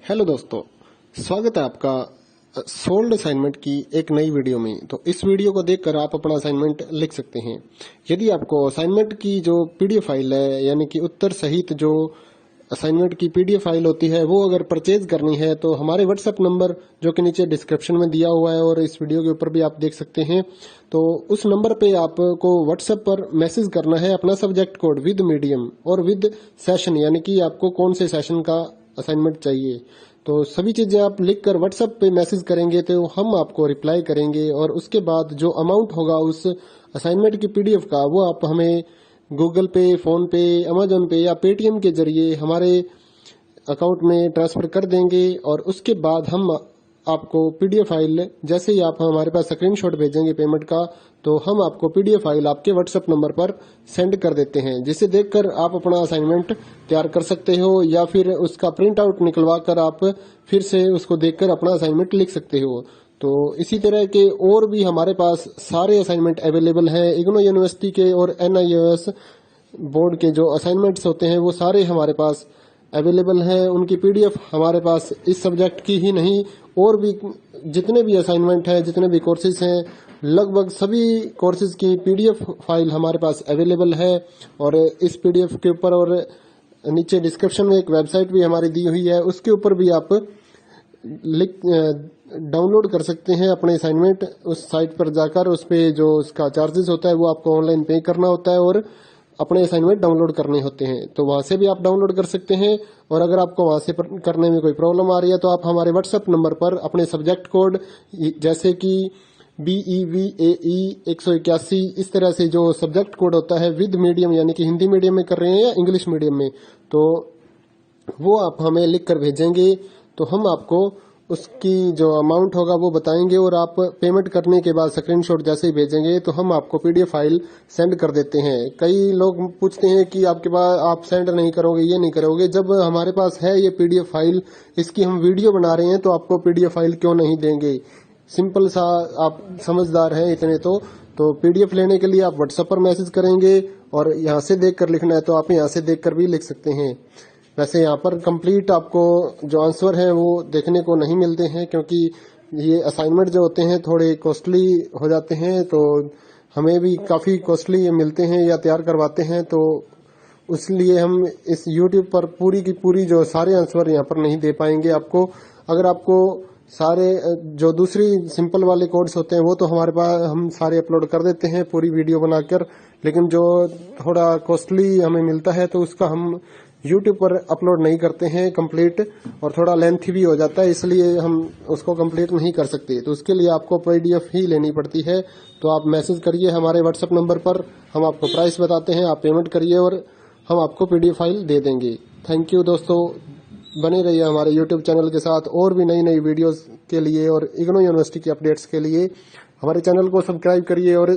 Hello दोस्तों, स्वागत है आपका सोल्ड असाइनमेंट की एक नई वीडियो में। तो इस वीडियो को देखकर आप अपना असाइनमेंट लिख सकते हैं। यदि आपको असाइनमेंट की जो पीडीएफ फाइल है, यानी कि उत्तर सहित जो असाइनमेंट की पीडीएफ फाइल होती है, वो अगर परचेज करनी है तो हमारे व्हाट्सएप नंबर जो कि नीचे डिस्क्रिप्शन में दिया हुआ है और इस वीडियो के ऊपर भी आप देख सकते हैं, तो उस नंबर पे आपको व्हाट्सएप पर मैसेज करना है अपना सब्जेक्ट कोड विद मीडियम और विद सेशन, यानी कि आपको कौन से सेशन का असाइनमेंट चाहिए। तो सभी चीजें आप लिखकर व्हाट्सएप पे मैसेज करेंगे तो हम आपको रिप्लाई करेंगे और उसके बाद जो अमाउंट होगा उस असाइनमेंट की पीडीएफ का, वो आप हमें गूगल पे, फोन पे, अमेजोन पे या पेटीएम के जरिए हमारे अकाउंट में ट्रांसफर कर देंगे। और उसके बाद हम आपको पीडीएफ फाइल, जैसे ही आप हमारे पास स्क्रीनशॉट भेजेंगे पेमेंट का, तो हम आपको पीडीएफ फाइल आपके व्हाट्सएप नंबर पर सेंड कर देते हैं, जिसे देखकर आप अपना असाइनमेंट तैयार कर सकते हो या फिर उसका प्रिंट आउट निकलवा कर आप फिर से उसको देखकर अपना असाइनमेंट लिख सकते हो। तो इसी तरह के और भी हमारे पास सारे असाइनमेंट अवेलेबल हैं। इग्नो यूनिवर्सिटी के और NIOS बोर्ड के जो असाइनमेंट्स होते हैं वो सारे हमारे पास अवेलेबल हैं। उनकी पीडीएफ हमारे पास इस सब्जेक्ट की ही नहीं, और भी जितने भी असाइनमेंट हैं, जितने भी कोर्सेज हैं, लगभग सभी कोर्सेज की पीडीएफ फाइल हमारे पास अवेलेबल है। और इस पीडीएफ के ऊपर और नीचे डिस्क्रिप्शन में एक वेबसाइट भी हमारी दी हुई है, उसके ऊपर भी आप डाउनलोड कर सकते हैं अपने असाइनमेंट। उस साइट पर जाकर उस पे जो उसका चार्जेस होता है वो आपको ऑनलाइन पे करना होता है और अपने असाइनमेंट डाउनलोड करने होते हैं, तो वहां से भी आप डाउनलोड कर सकते हैं। और अगर आपको वहां से करने में कोई प्रॉब्लम आ रही है तो आप हमारे व्हाट्सएप नंबर पर अपने सब्जेक्ट कोड, जैसे कि BEVAE 181, इस तरह से जो सब्जेक्ट कोड होता है विद मीडियम, यानी कि हिंदी मीडियम में कर रहे हैं या इंग्लिश मीडियम में, तो वो आप हमें लिख कर भेजेंगे तो हम आपको उसकी जो अमाउंट होगा वो बताएंगे। और आप पेमेंट करने के बाद स्क्रीनशॉट जैसे ही भेजेंगे तो हम आपको पीडीएफ फाइल सेंड कर देते हैं। कई लोग पूछते हैं कि आपके पास आप सेंड नहीं करोगे, ये नहीं करोगे। जब हमारे पास है ये पीडीएफ फाइल, इसकी हम वीडियो बना रहे हैं, तो आपको पीडीएफ फाइल क्यों नहीं देंगे। सिंपल सा, आप समझदार हैं इतने तो पीडीएफ लेने के लिए आप व्हाट्सएप पर मैसेज करेंगे और यहाँ से देख कर लिखना है तो आप यहाँ से देख कर भी लिख सकते हैं। वैसे यहाँ पर कंप्लीट आपको जो आंसर है वो देखने को नहीं मिलते हैं, क्योंकि ये असाइनमेंट जो होते हैं थोड़े कॉस्टली हो जाते हैं, तो हमें भी काफी कॉस्टली ये मिलते हैं या तैयार करवाते हैं, तो इसलिए हम इस YouTube पर पूरी की पूरी जो सारे आंसर यहाँ पर नहीं दे पाएंगे आपको। अगर आपको सारे जो दूसरी सिंपल वाले कोड्स होते हैं वो तो हमारे पास हम सारे अपलोड कर देते हैं पूरी वीडियो बनाकर, लेकिन जो थोड़ा कॉस्टली हमें मिलता है तो उसका हम YouTube पर अपलोड नहीं करते हैं कंप्लीट, और थोड़ा लेंथी भी हो जाता है, इसलिए हम उसको कंप्लीट नहीं कर सकते। तो उसके लिए आपको पीडीएफ ही लेनी पड़ती है। तो आप मैसेज करिए हमारे व्हाट्सएप नंबर पर, हम आपको प्राइस बताते हैं, आप पेमेंट करिए और हम आपको पीडीएफ फाइल दे देंगे। थैंक यू दोस्तों, बने रहिए हमारे YouTube चैनल के साथ और भी नई नई वीडियोस के लिए और इग्नो यूनिवर्सिटी के अपडेट्स के लिए हमारे चैनल को सब्सक्राइब करिए और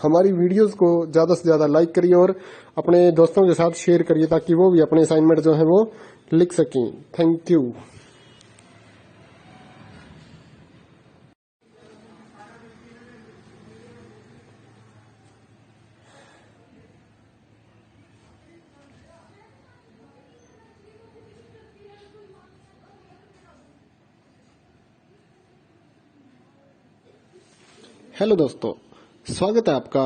हमारी वीडियोस को ज्यादा से ज्यादा लाइक करिए और अपने दोस्तों के साथ शेयर करिए, ताकि वो भी अपने असाइनमेंट जो है वो लिख सकें। Thank you. हेलो दोस्तों, स्वागत है आपका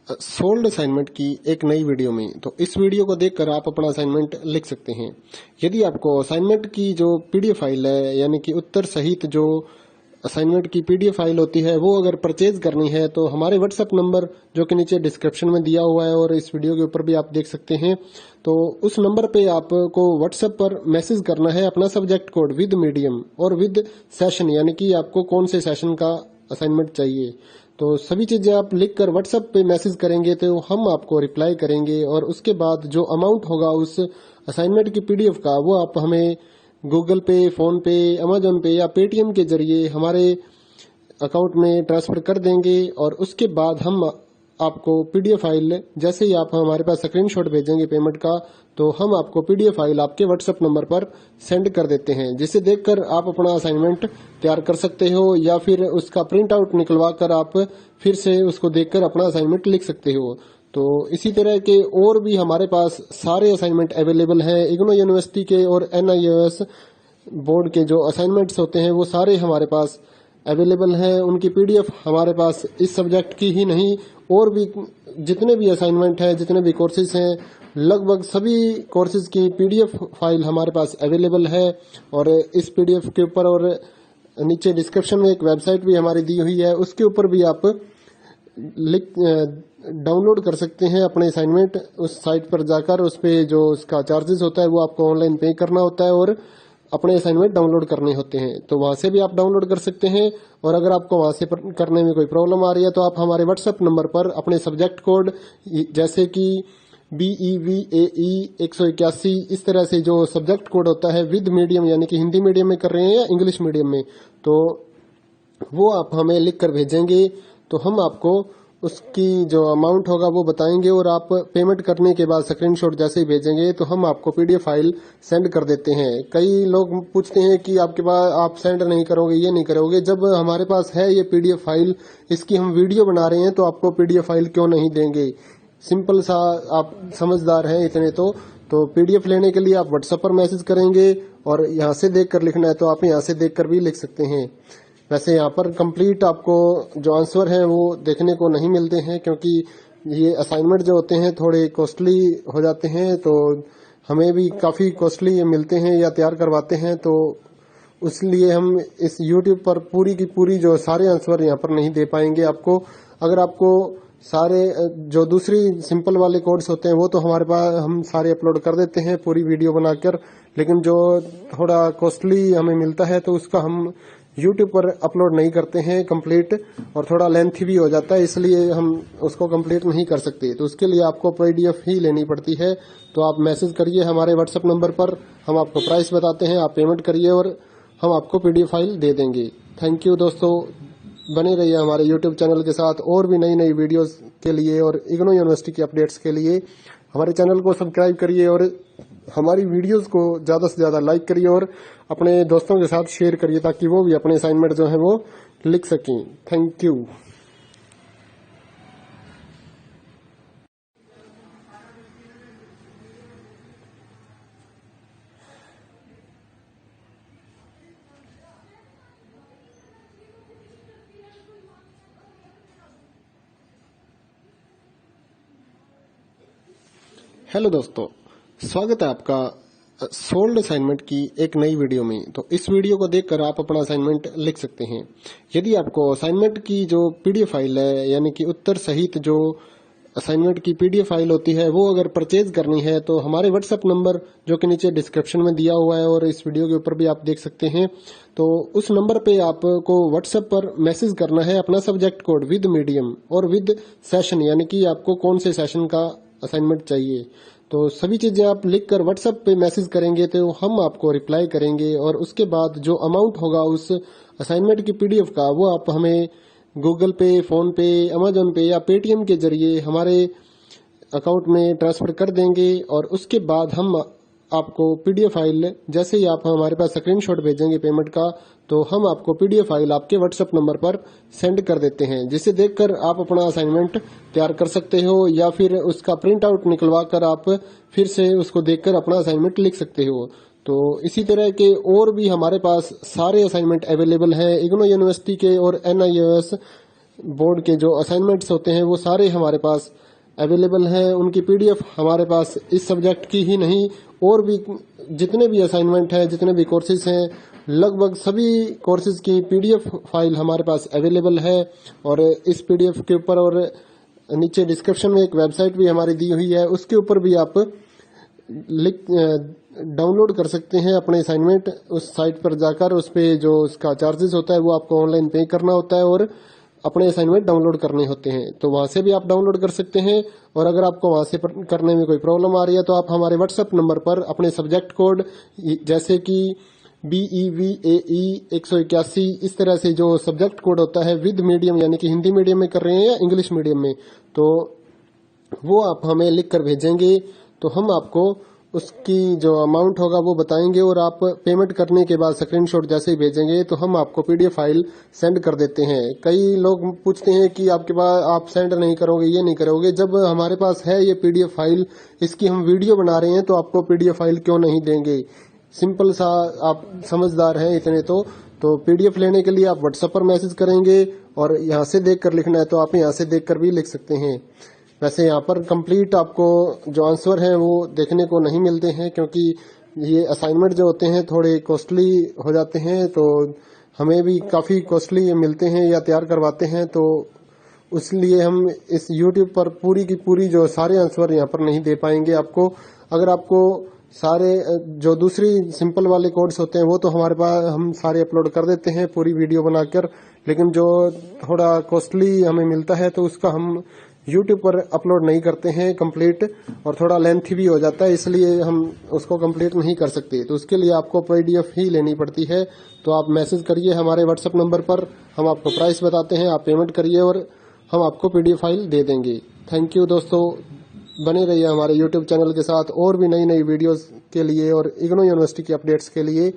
सोल्ड असाइनमेंट की एक नई वीडियो में। तो इस वीडियो को देखकर आप अपना असाइनमेंट लिख सकते हैं। यदि आपको असाइनमेंट की जो पीडीएफ फाइल है, यानी कि उत्तर सहित जो असाइनमेंट की पीडीएफ फाइल होती है, वो अगर परचेज करनी है तो हमारे व्हाट्सएप नंबर जो कि नीचे डिस्क्रिप्शन में दिया हुआ है और इस वीडियो के ऊपर भी आप देख सकते हैं, तो उस नंबर पे आपको व्हाट्सएप पर मैसेज करना है अपना सब्जेक्ट कोड विद मीडियम और विद सेशन, यानी कि आपको कौन से सेशन का असाइनमेंट चाहिए। तो सभी चीजें आप लिखकर व्हाट्सएप पे मैसेज करेंगे तो हम आपको रिप्लाई करेंगे और उसके बाद जो अमाउंट होगा उस असाइनमेंट की पीडीएफ का, वो आप हमें गूगल पे, फोन पे, अमेजोन पे या पेटीएम के जरिए हमारे अकाउंट में ट्रांसफर कर देंगे। और उसके बाद हम आपको पीडीएफ फाइल, जैसे ही आप हमारे पास स्क्रीनशॉट भेजेंगे पेमेंट का, तो हम आपको पीडीएफ फाइल आपके व्हाट्सएप नंबर पर सेंड कर देते हैं, जिसे देखकर आप अपना असाइनमेंट तैयार कर सकते हो या फिर उसका प्रिंट आउट निकलवा कर आप फिर से उसको देखकर अपना असाइनमेंट लिख सकते हो। तो इसी तरह के और भी हमारे पास सारे असाइनमेंट अवेलेबल हैं। इग्नो यूनिवर्सिटी के और NIOS बोर्ड के जो असाइनमेंट्स होते हैं वो सारे हमारे पास अवेलेबल हैं। उनकी पीडीएफ हमारे पास इस सब्जेक्ट की ही नहीं और भी जितने भी असाइनमेंट हैं, जितने भी कोर्सेज हैं, लगभग सभी कोर्सेज की पीडीएफ फाइल हमारे पास अवेलेबल है। और इस पीडीएफ के ऊपर और नीचे डिस्क्रिप्शन में एक वेबसाइट भी हमारी दी हुई है, उसके ऊपर भी आप डाउनलोड कर सकते हैं अपने असाइनमेंट। उस साइट पर जाकर उस पे जो उसका चार्जेस होता है वो आपको ऑनलाइन पे करना होता है और अपने असाइनमेंट डाउनलोड करने होते हैं। तो वहां से भी आप डाउनलोड कर सकते हैं। और अगर आपको वहां से करने में कोई प्रॉब्लम आ रही है तो आप हमारे व्हाट्सएप नंबर पर अपने सब्जेक्ट कोड जैसे कि BEVAE 181 इस तरह से जो सब्जेक्ट कोड होता है विद मीडियम यानी कि हिंदी मीडियम में कर रहे हैं या इंग्लिश मीडियम में, तो वो आप हमें लिख कर भेजेंगे तो हम आपको उसकी जो अमाउंट होगा वो बताएंगे और आप पेमेंट करने के बाद स्क्रीनशॉट जैसे ही भेजेंगे तो हम आपको पीडीएफ फाइल सेंड कर देते हैं। कई लोग पूछते हैं कि आपके पास आप सेंड नहीं करोगे, ये नहीं करोगे। जब हमारे पास है ये पीडीएफ फाइल, इसकी हम वीडियो बना रहे हैं तो आपको पीडीएफ फाइल क्यों नहीं देंगे। सिंपल सा, आप समझदार हैं इतने तो पीडीएफ लेने के लिए आप व्हाट्सएप पर मैसेज करेंगे और यहाँ से देख कर लिखना है तो आप यहाँ से देख कर भी लिख सकते हैं। वैसे यहाँ पर कंप्लीट आपको जो आंसर है वो देखने को नहीं मिलते हैं क्योंकि ये असाइनमेंट जो होते हैं थोड़े कॉस्टली हो जाते हैं, तो हमें भी काफ़ी कॉस्टली ये मिलते हैं या तैयार करवाते हैं, तो इसलिए हम इस YouTube पर पूरी की पूरी जो सारे आंसर यहाँ पर नहीं दे पाएंगे आपको। अगर आपको सारे जो दूसरी सिंपल वाले कोड्स होते हैं वो तो हमारे पास हम सारे अपलोड कर देते हैं पूरी वीडियो बनाकर, लेकिन जो थोड़ा कॉस्टली हमें मिलता है तो उसका हम YouTube पर अपलोड नहीं करते हैं कंप्लीट, और थोड़ा लेंथी भी हो जाता है, इसलिए हम उसको कंप्लीट नहीं कर सकते। तो उसके लिए आपको पीडीएफ ही लेनी पड़ती है। तो आप मैसेज करिए हमारे व्हाट्सएप नंबर पर, हम आपको प्राइस बताते हैं, आप पेमेंट करिए और हम आपको पीडीएफ फाइल दे देंगे। थैंक यू दोस्तों, बने रहिए हमारे YouTube चैनल के साथ और भी नई नई वीडियोस के लिए और इग्नू यूनिवर्सिटी की अपडेट्स के लिए हमारे चैनल को सब्सक्राइब करिए और हमारी वीडियोस को ज़्यादा से ज़्यादा लाइक करिए और अपने दोस्तों के साथ शेयर करिए ताकि वो भी अपने असाइनमेंट जो है वो लिख सकें। Thank you. हेलो दोस्तों, स्वागत है आपका सोल्ड असाइनमेंट की एक नई वीडियो में। तो इस वीडियो को देखकर आप अपना असाइनमेंट लिख सकते हैं। यदि आपको असाइनमेंट की जो पीडीएफ फाइल है यानी कि उत्तर सहित जो असाइनमेंट की पीडीएफ फाइल होती है वो अगर परचेज करनी है तो हमारे व्हाट्सएप नंबर जो कि नीचे डिस्क्रिप्शन में दिया हुआ है और इस वीडियो के ऊपर भी आप देख सकते हैं, तो उस नंबर पे आपको व्हाट्सएप पर मैसेज करना है अपना सब्जेक्ट कोड विद मीडियम और विद सेशन यानी कि आपको कौन से सेशन का असाइनमेंट चाहिए। तो सभी चीजें आप लिखकर व्हाट्सएप पे मैसेज करेंगे तो हम आपको रिप्लाई करेंगे और उसके बाद जो अमाउंट होगा उस असाइनमेंट की पीडीएफ का वो आप हमें गूगल पे, फोन पे, अमेजोन पे या पेटीएम के जरिए हमारे अकाउंट में ट्रांसफर कर देंगे। और उसके बाद हम आपको पीडीएफ फाइल जैसे ही आप हमारे पास स्क्रीनशॉट भेजेंगे पेमेंट का, तो हम आपको पीडीएफ फाइल आपके व्हाट्सएप नंबर पर सेंड कर देते हैं, जिसे देखकर आप अपना असाइनमेंट तैयार कर सकते हो या फिर उसका प्रिंट आउट निकलवा कर आप फिर से उसको देखकर अपना असाइनमेंट लिख सकते हो। तो इसी तरह के और भी हमारे पास सारे असाइनमेंट अवेलेबल हैं। इग्नू यूनिवर्सिटी के और NIOS बोर्ड के जो असाइनमेंट्स होते हैं वो सारे हमारे पास अवेलेबल हैं। उनकी पीडीएफ हमारे पास इस सब्जेक्ट की ही नहीं और भी जितने भी असाइनमेंट हैं, जितने भी कोर्सेज हैं, लगभग सभी कोर्सेज की पीडीएफ फाइल हमारे पास अवेलेबल है। और इस पीडीएफ के ऊपर और नीचे डिस्क्रिप्शन में एक वेबसाइट भी हमारी दी हुई है, उसके ऊपर भी आप डाउनलोड कर सकते हैं अपने असाइनमेंट। उस साइट पर जाकर उस पे जो उसका चार्जेस होता है वो आपको ऑनलाइन पे करना होता है और अपने असाइनमेंट डाउनलोड करने होते हैं। तो वहां से भी आप डाउनलोड कर सकते हैं। और अगर आपको वहां से करने में कोई प्रॉब्लम आ रही है तो आप हमारे व्हाट्सएप नंबर पर अपने सब्जेक्ट कोड जैसे कि BEVAE 181 इस तरह से जो सब्जेक्ट कोड होता है विद मीडियम यानी कि हिंदी मीडियम में कर रहे हैं या इंग्लिश मीडियम में, तो वो आप हमें लिख कर भेजेंगे तो हम आपको उसकी जो अमाउंट होगा वो बताएंगे और आप पेमेंट करने के बाद स्क्रीनशॉट जैसे ही भेजेंगे तो हम आपको पीडीएफ फाइल सेंड कर देते हैं। कई लोग पूछते हैं कि आपके पास आप सेंड नहीं करोगे, ये नहीं करोगे। जब हमारे पास है ये पीडीएफ फाइल, इसकी हम वीडियो बना रहे हैं तो आपको पीडीएफ फाइल क्यों नहीं देंगे। सिंपल सा, आप समझदार हैं इतने तो पीडीएफ लेने के लिए आप व्हाट्सएप पर मैसेज करेंगे और यहाँ से देख कर लिखना है तो आप यहाँ से देख कर भी लिख सकते हैं। वैसे यहाँ पर कंप्लीट आपको जो आंसर है वो देखने को नहीं मिलते हैं, क्योंकि ये असाइनमेंट जो होते हैं थोड़े कॉस्टली हो जाते हैं, तो हमें भी काफ़ी कॉस्टली मिलते हैं या तैयार करवाते हैं, तो इसलिए हम इस YouTube पर पूरी की पूरी जो सारे आंसर यहाँ पर नहीं दे पाएंगे आपको। अगर आपको सारे जो दूसरी सिंपल वाले कोड्स होते हैं वो तो हमारे पास हम सारे अपलोड कर देते हैं पूरी वीडियो बनाकर, लेकिन जो थोड़ा कॉस्टली हमें मिलता है तो उसका हम YouTube पर अपलोड नहीं करते हैं कंप्लीट, और थोड़ा लेंथी भी हो जाता है, इसलिए हम उसको कंप्लीट नहीं कर सकते। तो उसके लिए आपको PDF ही लेनी पड़ती है। तो आप मैसेज करिए हमारे व्हाट्सएप नंबर पर, हम आपको प्राइस बताते हैं, आप पेमेंट करिए और हम आपको PDF फाइल दे देंगे। थैंक यू दोस्तों, बने रहिए हमारे YouTube चैनल के साथ और भी नई नई वीडियोस के लिए और इग्नू यूनिवर्सिटी की अपडेट्स के लिए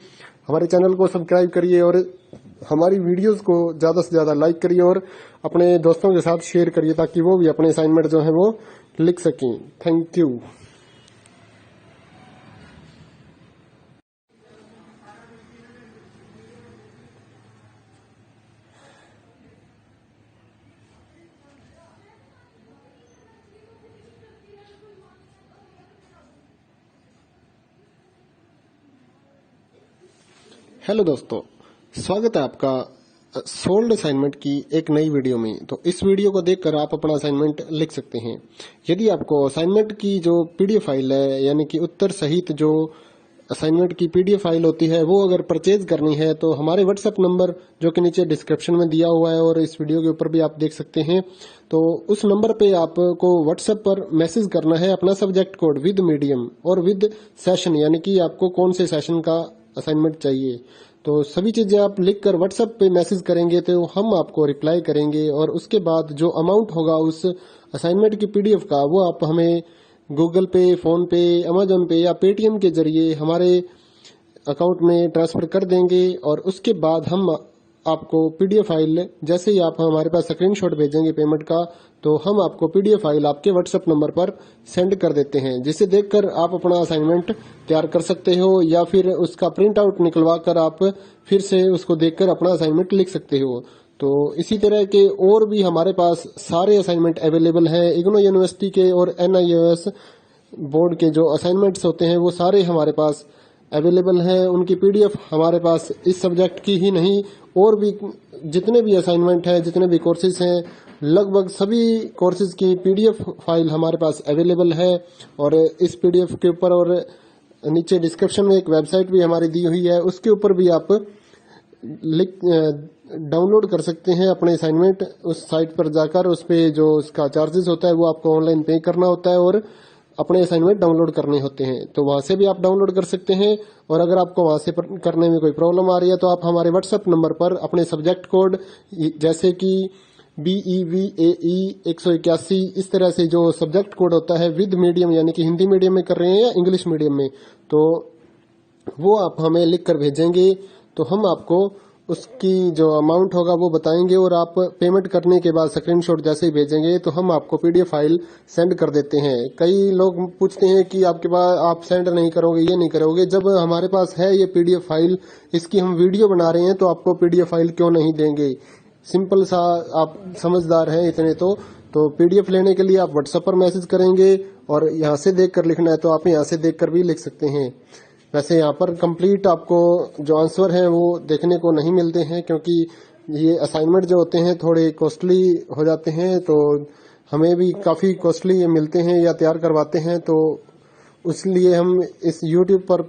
हमारे चैनल को सब्सक्राइब करिए और हमारी वीडियोस को ज़्यादा से ज़्यादा लाइक करिए और अपने दोस्तों के साथ शेयर करिए ताकि वो भी अपने असाइनमेंट जो है वो लिख सकें। Thank you. हेलो दोस्तों, स्वागत है आपका सोल्ड असाइनमेंट की एक नई वीडियो में। तो इस वीडियो को देखकर आप अपना असाइनमेंट लिख सकते हैं। यदि आपको असाइनमेंट की जो PDF फाइल है, यानी कि उत्तर सहित जो असाइनमेंट की PDF फाइल होती है, वो अगर परचेज करनी है तो हमारे व्हाट्सएप नंबर जो कि नीचे डिस्क्रिप्शन में दिया हुआ है और इस वीडियो के ऊपर भी आप देख सकते हैं, तो उस नंबर पे आपको व्हाट्सएप पर मैसेज करना है अपना सब्जेक्ट कोड विद मीडियम और विद सेशन, यानी कि आपको कौन से सेशन का असाइनमेंट चाहिए। तो सभी चीजें आप लिखकर व्हाट्सएप पे मैसेज करेंगे तो हम आपको रिप्लाई करेंगे, और उसके बाद जो अमाउंट होगा उस असाइनमेंट की PDF का वो आप हमें गूगल पे, फोन पे, अमेजोन पे या पेटीएम के जरिए हमारे अकाउंट में ट्रांसफर कर देंगे। और उसके बाद हम आपको PDF फाइल, जैसे ही आप हमारे पास स्क्रीनशॉट भेजेंगे पेमेंट का, तो हम आपको PDF फाइल आपके व्हाट्सएप नंबर पर सेंड कर देते हैं, जिसे देखकर आप अपना असाइनमेंट तैयार कर सकते हो या फिर उसका प्रिंट आउट निकलवा कर आप फिर से उसको देखकर अपना असाइनमेंट लिख सकते हो। तो इसी तरह के और भी हमारे पास सारे असाइनमेंट अवेलेबल हैं। इग्नू यूनिवर्सिटी के और NIOS बोर्ड के जो असाइनमेंट्स होते हैं वो सारे हमारे पास अवेलेबल हैं। उनकी PDF हमारे पास इस सब्जेक्ट की ही नहीं, और भी जितने भी असाइनमेंट हैं, जितने भी कोर्सेज हैं, लगभग सभी कोर्सेज की PDF फाइल हमारे पास अवेलेबल है। और इस PDF के ऊपर और नीचे डिस्क्रिप्शन में एक वेबसाइट भी हमारी दी हुई है, उसके ऊपर भी आप डाउनलोड कर सकते हैं अपने असाइनमेंट। उस साइट पर जाकर उस पे जो उसका चार्जेस होता है वो आपको ऑनलाइन पे करना होता है और अपने असाइनमेंट डाउनलोड करने होते हैं। तो वहां से भी आप डाउनलोड कर सकते हैं। और अगर आपको वहां से करने में कोई प्रॉब्लम आ रही है तो आप हमारे व्हाट्सएप नंबर पर अपने सब्जेक्ट कोड, जैसे कि BEVAE 181, इस तरह से जो सब्जेक्ट कोड होता है विद मीडियम, यानी कि हिंदी मीडियम में कर रहे हैं या इंग्लिश मीडियम में, तो वो आप हमें लिख कर भेजेंगे तो हम आपको उसकी जो अमाउंट होगा वो बताएंगे, और आप पेमेंट करने के बाद स्क्रीनशॉट जैसे ही भेजेंगे तो हम आपको PDF फाइल सेंड कर देते हैं। कई लोग पूछते हैं कि आपके पास आप सेंड नहीं करोगे, ये नहीं करोगे। जब हमारे पास है ये PDF फाइल, इसकी हम वीडियो बना रहे हैं, तो आपको PDF फाइल क्यों नहीं देंगे। सिंपल सा, आप समझदार हैं इतने तो PDF लेने के लिए आप व्हाट्सएप पर मैसेज करेंगे और यहाँ से देख कर लिखना है तो आप यहाँ से देख कर भी लिख सकते हैं। वैसे यहाँ पर कंप्लीट आपको जो आंसर है वो देखने को नहीं मिलते हैं, क्योंकि ये असाइनमेंट जो होते हैं थोड़े कॉस्टली हो जाते हैं, तो हमें भी काफ़ी कॉस्टली मिलते हैं या तैयार करवाते हैं, तो इसलिए हम इस YouTube पर